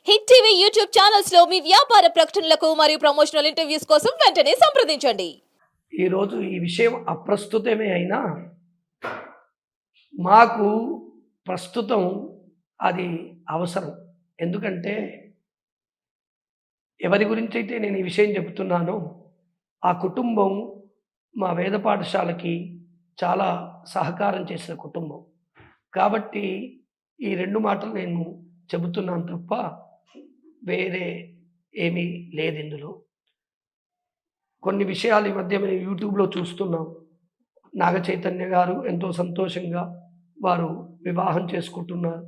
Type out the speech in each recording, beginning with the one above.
Hit TV YouTube channels లో మీ వ్యాపార ప్రకటనలకు మరియు ప్రమోషనల్ ఇంటర్వ్యూస్ కోసం వెంటనే సంప్రదించండి. ఈరోజు ఈ విషయం అప్రస్తుతమే అయినా మాకు ప్రస్తుతం అది అవసరం. ఎందుకంటే ఎవరి గురించైతే నేను ఈ విషయం చెబుతున్నానో ఆ కుటుంబం మా వేద పాఠశాలకి చాలా సహకారం చేసిన కుటుంబం. కాబట్టి ఈ 2 మాటలు నేను చెబుతున్నాను తప్ప వేరే ఏమీ లేదు ఇందులో. కొన్ని విషయాలు ఈ మధ్య మేము యూట్యూబ్‌లో చూస్తున్నాం. నాగ చైతన్య గారు ఎంతో సంతోషంగా వారు వివాహం చేసుకుంటున్నారు.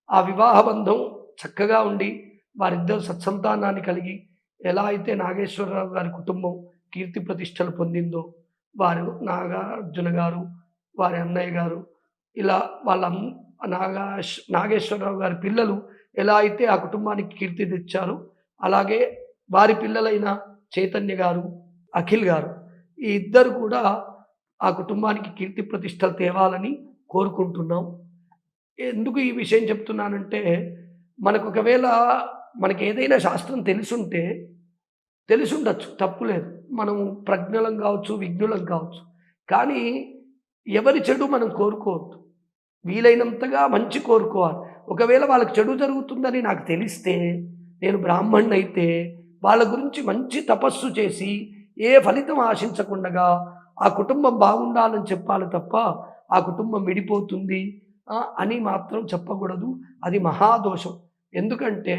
ఆ వివాహ బంధం చక్కగా ఉండి వారిద్దరు సత్సంతానాన్ని కలిగి ఎలా అయితే నాగేశ్వరరావు గారి కుటుంబం కీర్తి ప్రతిష్టలు పొందిందో, వారు నాగార్జున గారు, వారి అన్నయ్య గారు ఇలా నాగేశ్వరరావు గారి పిల్లలు ఎలా అయితే ఆ కుటుంబానికి కీర్తి తెచ్చారో, అలాగే వారి పిల్లలైన చైతన్య గారు, అఖిల్ గారు ఈ ఇద్దరు కూడా ఆ కుటుంబానికి కీర్తి ప్రతిష్టలు తేవాలని కోరుకుంటున్నాం. ఎందుకు ఈ విషయం చెప్తున్నానంటే, ఒకవేళ మనకేదైనా శాస్త్రం తెలిసుండొచ్చు, తప్పు లేదు. మనం ప్రజ్ఞలం కావచ్చు, విజ్ఞులం కావచ్చు. కానీ ఎవరి చెడు మనం కోరుకోవద్దు. వీలైనంతగా మంచి కోరుకోవాలి. ఒకవేళ వాళ్ళకి చెడు జరుగుతుందని నాకు తెలిస్తే, నేను బ్రాహ్మణ్ణయితే వాళ్ళ గురించి మంచి తపస్సు చేసి ఏ ఫలితం ఆశించకుండగా ఆ కుటుంబం బాగుండాలని చెప్పాలి తప్ప, ఆ కుటుంబం విడిపోతుంది అని మాత్రం చెప్పకూడదు. అది మహాదోషం. ఎందుకంటే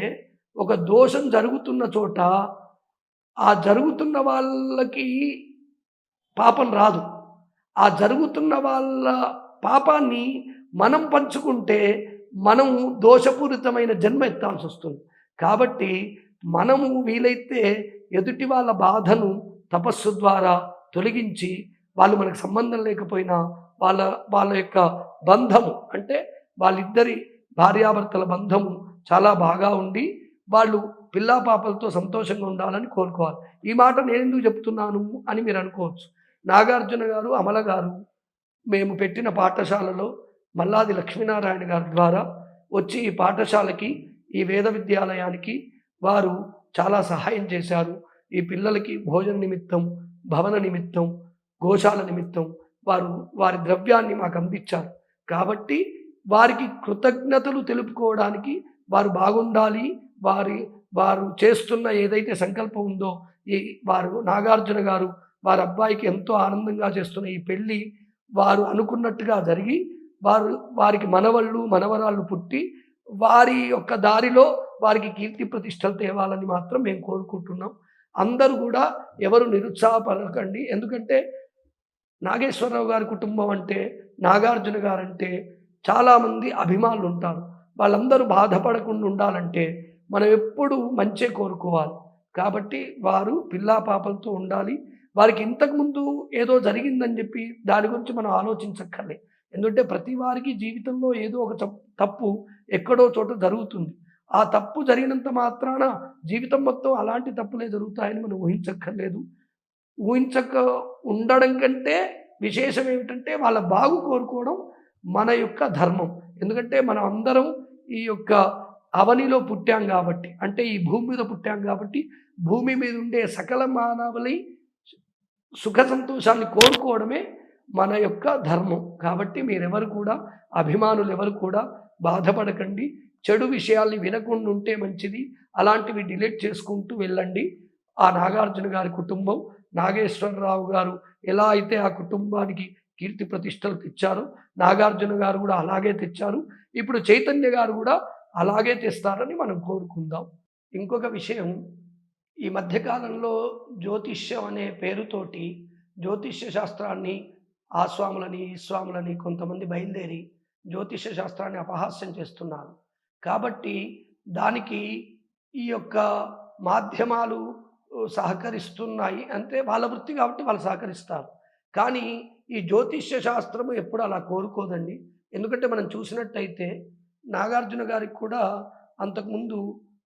ఒక దోషం జరుగుతున్న చోట ఆ జరుగుతున్న వాళ్ళకి పాపం రాదు. ఆ జరుగుతున్న వాళ్ళ పాపాన్ని మనం పంచుకుంటే మనము దోషపూరితమైన జన్మ ఎత్తాల్సొస్తుంది. కాబట్టి మనము వీలైతే ఎదుటి వాళ్ళ బాధను తపస్సు ద్వారా తొలగించి, వాళ్ళు మనకు సంబంధం లేకపోయినా వాళ్ళ వాళ్ళ యొక్క బంధము అంటే వాళ్ళిద్దరి భార్యాభర్తల బంధము చాలా బాగా ఉండి, వాళ్ళు పిల్లా పాపలతో సంతోషంగా ఉండాలని కోరుకోవాలి. ఈ మాట నేనెందుకు చెప్తున్నాను అని మీరు అనుకోవచ్చు. నాగార్జున గారు, అమల గారు మేము పెట్టిన పాఠశాలలో మల్లాది లక్ష్మీనారాయణ గారి ద్వారా వచ్చి ఈ పాఠశాలకి, ఈ వేద విద్యాలయానికి వారు చాలా సహాయం చేశారు. ఈ పిల్లలకి భోజన నిమిత్తం, భవన నిమిత్తం, గోశాల నిమిత్తం వారి ద్రవ్యాన్ని మాకు అందించారు. కాబట్టి వారికి కృతజ్ఞతలు తెలుపుకోవడానికి వారు బాగుండాలి. వారు చేస్తున్న ఏదైతే సంకల్పం ఉందో, వారు నాగార్జున గారు వారి అబ్బాయికి ఎంతో ఆనందంగా చేస్తున్న ఈ పెళ్ళి వారు అనుకున్నట్టుగా జరిగి, వారికి మనవళ్ళు, మనవరాళ్ళు పుట్టి వారి యొక్క దారిలో వారికి కీర్తి ప్రతిష్టలు తేవాలని మాత్రం మేము కోరుకుంటున్నాం. అందరూ కూడా ఎవరు నిరుత్సాహపడకండి. ఎందుకంటే నాగేశ్వరరావు గారి కుటుంబం అంటే, నాగార్జున గారంటే చాలామంది అభిమానులు ఉంటారు. వాళ్ళందరూ బాధపడకుండా ఉండాలంటే మనం ఎప్పుడూ మంచే కోరుకోవాలి. కాబట్టి వారు పిల్లా పాపలతో ఉండాలి. వారికి ఇంతకుముందు ఏదో జరిగిందని చెప్పి దాని గురించి మనం ఆలోచించక్కర్లే. ఎందుకంటే ప్రతి వారికి జీవితంలో ఏదో ఒక తప్పు ఎక్కడో చోట జరుగుతుంది. ఆ తప్పు జరిగినంత మాత్రాన జీవితం మొత్తం అలాంటి తప్పులే జరుగుతాయని మనం ఊహించక్కర్లేదు. ఊహించక ఉండడం కంటే విశేషం ఏమిటంటే వాళ్ళ బాగు కోరుకోవడం మన యొక్క ధర్మం. ఎందుకంటే మనం అందరం ఈ యొక్క అవనిలో పుట్టాం కాబట్టి, అంటే ఈ భూమి మీద పుట్టాం కాబట్టి, భూమి మీద ఉండే సకల మానవులై సుఖ సంతోషాన్ని కోరుకోవడమే మన యొక్క ధర్మం. కాబట్టి మీరెవరు కూడా, అభిమానులు ఎవరు కూడా బాధపడకండి. చెడు విషయాల్ని వినకుండా ఉంటే మంచిది. అలాంటివి డిలీట్ చేసుకుంటూ వెళ్ళండి. ఆ నాగార్జున గారి కుటుంబం, నాగేశ్వరరావు గారు ఎలా అయితే ఆ కుటుంబానికి కీర్తి ప్రతిష్టలు తెచ్చారో, నాగార్జున గారు కూడా అలాగే తెచ్చారు. ఇప్పుడు చైతన్య గారు కూడా అలాగే తెస్తారని మనం కోరుకుందాం. ఇంకొక విషయం, ఈ మధ్యకాలంలో జ్యోతిష్యం అనే పేరుతోటి జ్యోతిష్య శాస్త్రాన్ని ఆ స్వాములని, ఈ స్వాములని కొంతమంది బయలుదేరి జ్యోతిష్య శాస్త్రాన్ని అపహాస్యం చేస్తున్నారు. కాబట్టి దానికి ఈ యొక్క మాధ్యమాలు సహకరిస్తున్నాయి. అంటే వాళ్ళ వృత్తి కాబట్టి వాళ్ళు సహకరిస్తారు. కానీ ఈ జ్యోతిష్య శాస్త్రము ఎప్పుడు అలా కోరుకోదండి. ఎందుకంటే మనం చూసినట్టయితే నాగార్జున గారికి కూడా అంతకుముందు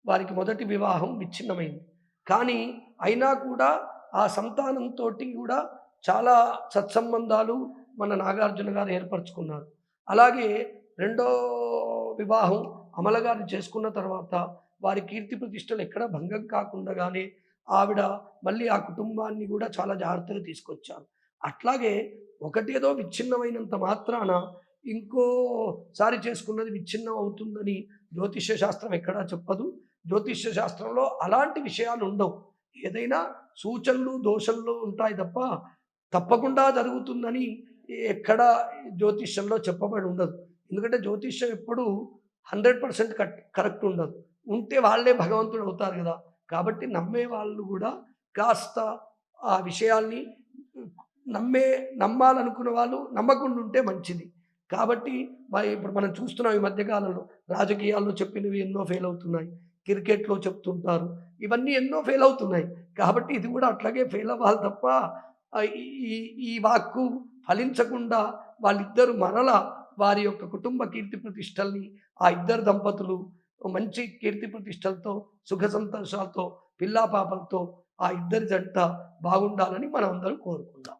వారికి మొదటి వివాహం విచ్ఛిన్నమైంది. కానీ అయినా కూడా ఆ సంతానంతోటి కూడా చాలా సత్సంబంధాలు మన నాగార్జున గారు ఏర్పరచుకున్నారు. అలాగే రెండో వివాహం అమల గారిని చేసుకున్న తర్వాత వారి కీర్తి ప్రతిష్టలు ఎక్కడ భంగం కాకుండానే ఆవిడ మళ్ళీ ఆ కుటుంబాన్ని కూడా చాలా జాగ్రత్తగా తీసుకొచ్చారు. అట్లాగే ఒకటేదో విచ్ఛిన్నమైనంత మాత్రాన ఇంకోసారి చేసుకున్నది విచ్ఛిన్నం అవుతుందని జ్యోతిష్య శాస్త్రం ఎక్కడా చెప్పదు. జ్యోతిష్య శాస్త్రంలో అలాంటి విషయాలు ఉండవు. ఏదైనా సూచనలు, దోషంలు ఉంటాయి తప్ప తప్పకుండా జరుగుతుందని ఎక్కడ జ్యోతిష్యంలో చెప్పబడి ఉండదు. ఎందుకంటే జ్యోతిష్యం ఎప్పుడు 100% కరెక్ట్ ఉండదు. ఉంటే వాళ్ళే భగవంతుడు అవుతారు కదా! కాబట్టి నమ్మే వాళ్ళు కూడా కాస్త ఆ విషయాల్ని నమ్మాలనుకున్న వాళ్ళు నమ్మకుండా ఉంటే మంచిది. కాబట్టి మరి ఇప్పుడు మనం చూస్తున్నాం ఈ మధ్య కాలంలో రాజకీయాల్లో చెప్పినవి ఎన్నో ఫెయిల్ అవుతున్నాయి. క్రికెట్‌లో చెప్తుంటారు. ఇవన్నీ ఎన్నో ఫెయిల్ అవుతున్నాయి. కాబట్టి ఇది కూడా అట్లాగే ఫెయిల్ అవ్వాలి తప్ప ఈ ఈ ఈ వాక్కు ఫలించకుండా వాళ్ళిద్దరూ మరలా వారి యొక్క కుటుంబ కీర్తి ప్రతిష్టల్ని ఆ ఇద్దరు దంపతులు మంచి కీర్తి ప్రతిష్టలతో, సుఖ సంతోషాలతో, పిల్లా పాపలతో ఆ ఇద్దరి జంట బాగుండాలని మనమందరం కోరుకుందాం.